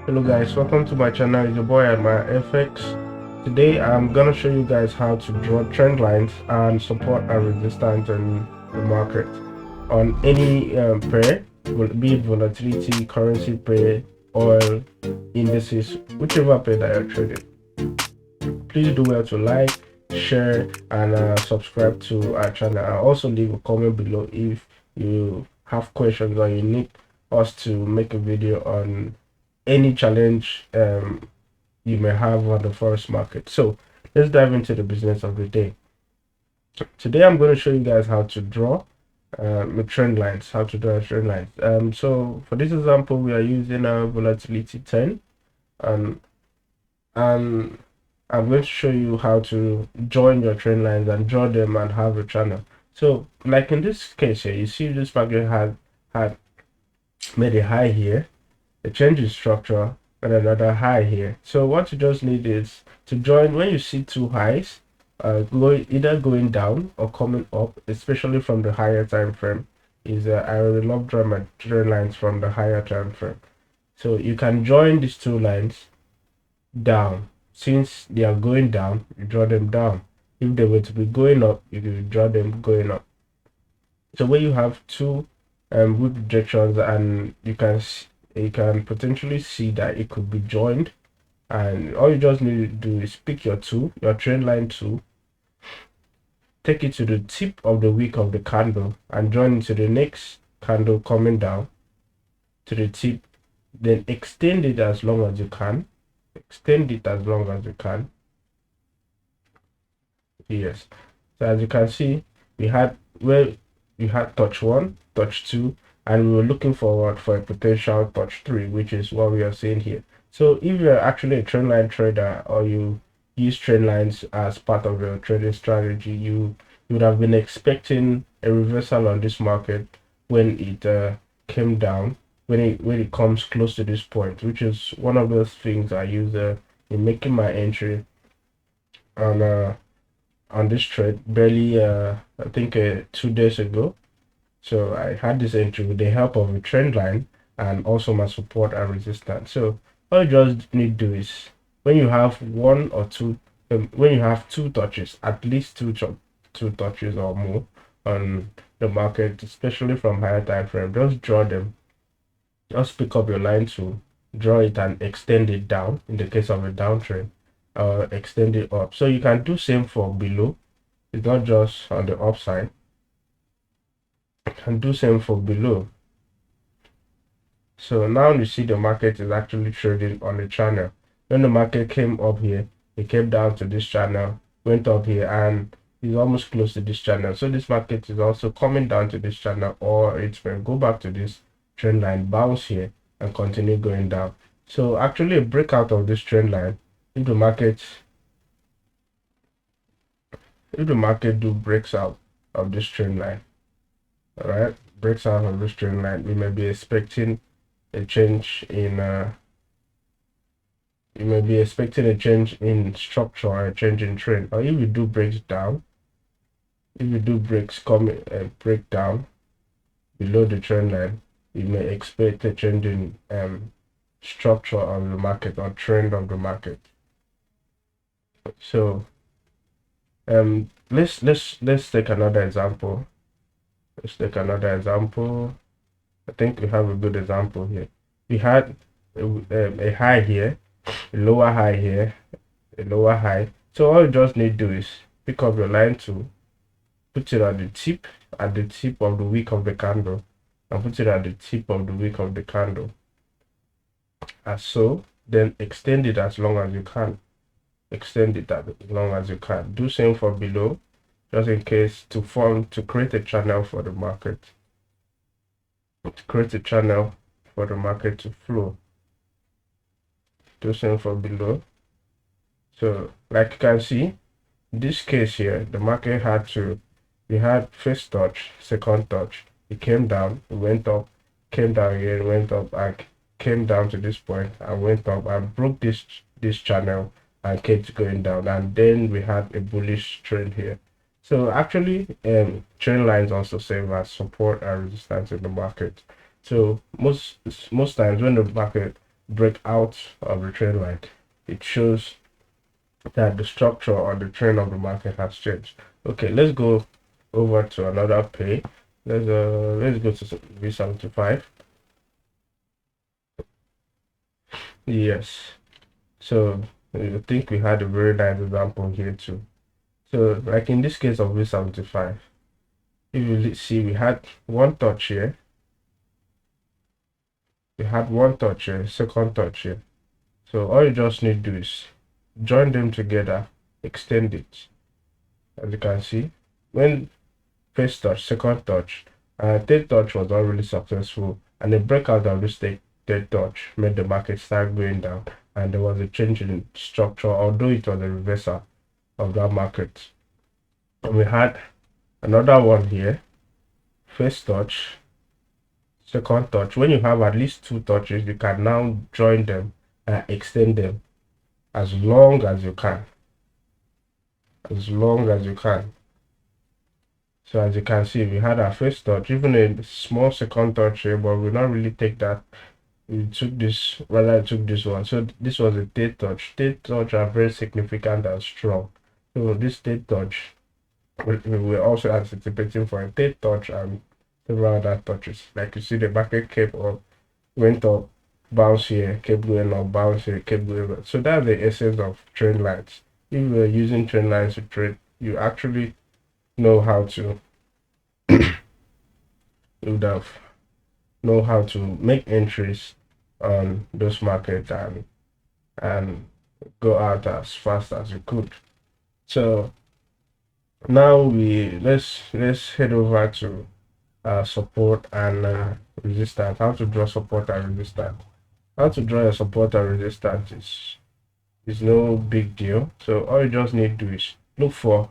Hello guys, welcome to my channel. It's your boy at my FX. Today I'm gonna show you guys how to draw trend lines and support and resistance in the market on any pair, be it volatility, currency pair, oil, indices, whichever pair that you're trading. Please do well to like, share, and subscribe to our channel. And also leave a comment below if you have questions or you need us to make a video on any challenge you may have on the forex market. So let's dive into the business of the day. Today I'm going to show you guys how to draw trend lines, how to draw trend lines. So for this example, we are using a volatility 10, and and I'm going to show you how to join your trend lines and draw them and have a channel. So like in this case here, you see this market had made a high here, a change in structure, and another high here. So what you just need is to join when you see two highs, either going down or coming up, especially from the higher time frame. I will love draw my trend lines from the higher time frame. So you can join these two lines down. Since they are going down, you draw them down. If they were to be going up, you can draw them going up. So when you have two weak projections, and you can potentially see that it could be joined, and all you just need to do is pick your trend line two, take it to the tip of the wick of the candle and join it to the next candle coming down to the tip, then extend it as long as you can. Yes, so as you can see, we had touch one, touch two, and we were looking forward for a potential touch three, which is what we are seeing here. So if you're actually a trendline trader, or you use trend lines as part of your trading strategy, you would have been expecting a reversal on this market when it came down, when it comes close to this point, which is one of those things I use in making my entry on this trade barely I think 2 days ago. So I had this entry with the help of a trend line and also my support and resistance. So all you just need to do is, when you have one or two, when you have two touches, at least two touches or more on the market, especially from higher time frame, just draw them. Just pick up your line to draw it and extend it down in the case of a downtrend, or extend it up. So you can do same for below. It's not just on the upside. You can do same for below. So now you see the market is actually trading on the channel. When the market came up here, it came down to this channel, went up here, and is almost close to this channel. So this market is also coming down to this channel, or it will go back to this trend line, bounce here, and continue going down. So actually a breakout of this trend line, if the market breaks out of this trend line, all right, breaks out of this trend line, we may be expecting a change in structure, or a change in trend. Or if you do breaks down, break down below the trend line, you may expect a change in structure of the market or trend of the market. So let's take another example. I think we have a good example here. We had a high here, a lower high here, a lower high. So all you just need to do is pick up your line to put it at the tip of the wick of the candle, and put it at the tip of the wick of the candle, as so. Then extend it as long as you can. Do same for below, just in case, to create a channel for the market, to flow. Do same for below. So like you can see, in this case here, the market we had first touch, second touch, it came down, it went up, came down again, went up, and came down to this point and went up and broke this channel and kept going down, and then we had a bullish trend here. So actually trend lines also serve as support and resistance in the market. So most times when the market break out of the trend line, it shows that the structure or the trend of the market has changed. Okay, let's go over to another pay. Let's go to V75. Yes. So I think we had a very nice example here too. So like in this case of V75, if you see we had one touch here, second touch here. So all you just need to do is join them together, extend it. As you can see, when first touch, second touch, and third touch was not really successful, and the breakout of this third touch made the market start going down, and there was a change in structure, although it was a reversal of that market. And we had another one here, first touch, second touch. When you have at least two touches, you can now join them and extend them as long as you can. As long as you can. So as you can see, we had our first touch, even a small second touch here, but we not really take that. We took this, rather I took this one. So this was a third touch. Third touch are very significant and strong. So this third touch, we were also anticipating for a third touch and several other touches. Like you see, the market kept up, went up, bounce here, kept going up, bounce here, kept going up. So that's the essence of trend lines. If you are using trend lines to trade, you actually know how to you would have know how to make entries on those markets and go out as fast as you could. So now let's head over to support and resistance. How to draw support and resistance. How to draw a support and resistance is no big deal. So all you just need to do is look for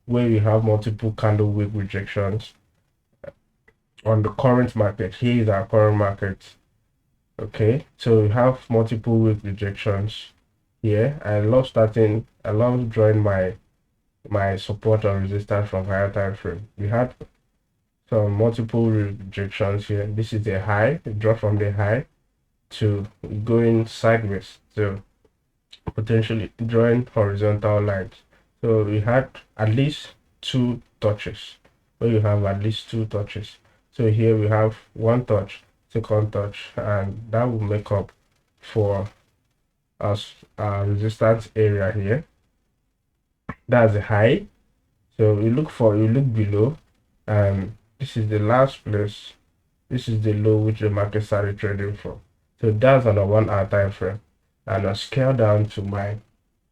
where you have multiple candle wick rejections on the current market. Here is our current market. Okay, so we have multiple wick rejections here. I love drawing my support or resistance from higher time frame. We had some multiple rejections here. This is a high, a drop from the high to going sideways, so potentially drawing horizontal lines. So we had at least two touches. Where you have at least two touches. So here we have one touch, second touch, and that will make up for us resistance area here. That's a high. So you look below, and this is the last place. This is the low which the market started trading from. So that's on a 1 hour time frame. And I'll scale down to my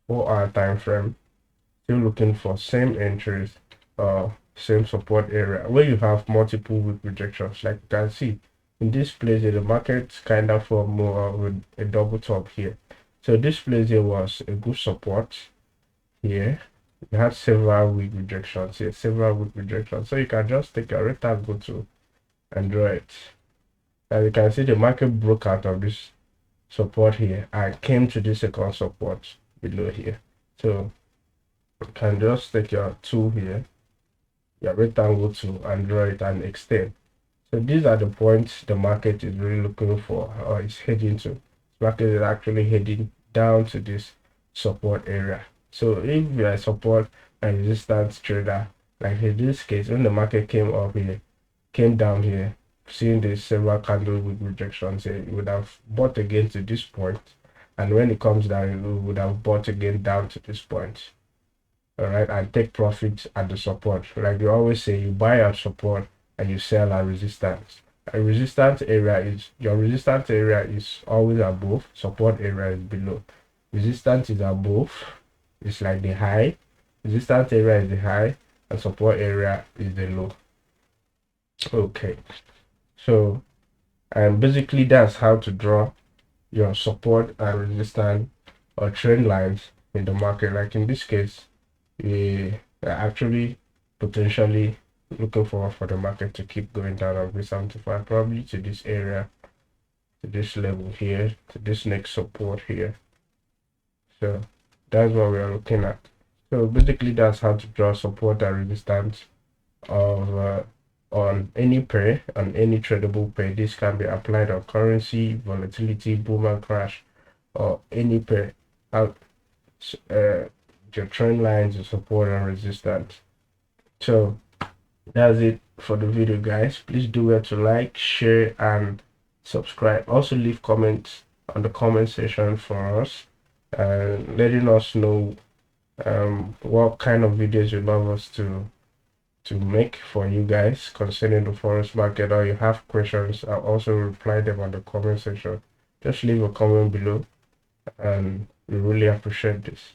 4 hour time frame. Still looking for same entries, same support area where you have multiple wick rejections. Like you can see in this place here, the market kind of formed more with a double top here. So this place here was a good support here. We had several wick rejections here, so you can just take a rectangle tool and draw it. As you can see, the market broke out of this support here and came to this second support below here. So you can just take your tool here, your rectangle tool, and draw it and extend. So these are the points the market is really looking for or is heading to. The market is actually heading down to this support area. So if you are a support and resistance trader, like in this case, when the market came down here, seeing the several candle with rejections here, you would have bought again to this point, and when it comes down, you would have bought again down to this point. All right, and take profit at the support. Like you always say, you buy at support and you sell at resistance. A resistance area is your resistance area is always above, support area is below. Resistance is above, it's like the high, resistance area is the high, and support area is the low. Okay, so and basically that's how to draw your support and resistance or trend lines in the market. Like in this case, we are actually potentially looking forward for the market to keep going down on V75, probably to this area, to this level here, to this next support here. So that's what we are looking at. So basically that's how to draw support and resistance of on any pair, on any tradable pair. This can be applied on currency, volatility, boom and crash, or any pair. Out your trend lines, your support and resistance. So that's it for the video, guys. Please do well to like, share, and subscribe. Also leave comments on the comment section for us, letting us know what kind of videos you love us to make for you guys concerning the forex market, or you have questions. I'll also reply them on the comment section. Just leave a comment below, and we really appreciate this.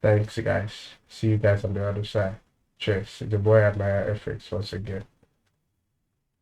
Thanks, guys. See you guys on the other side. Cheers. It's the boy at my FX once again.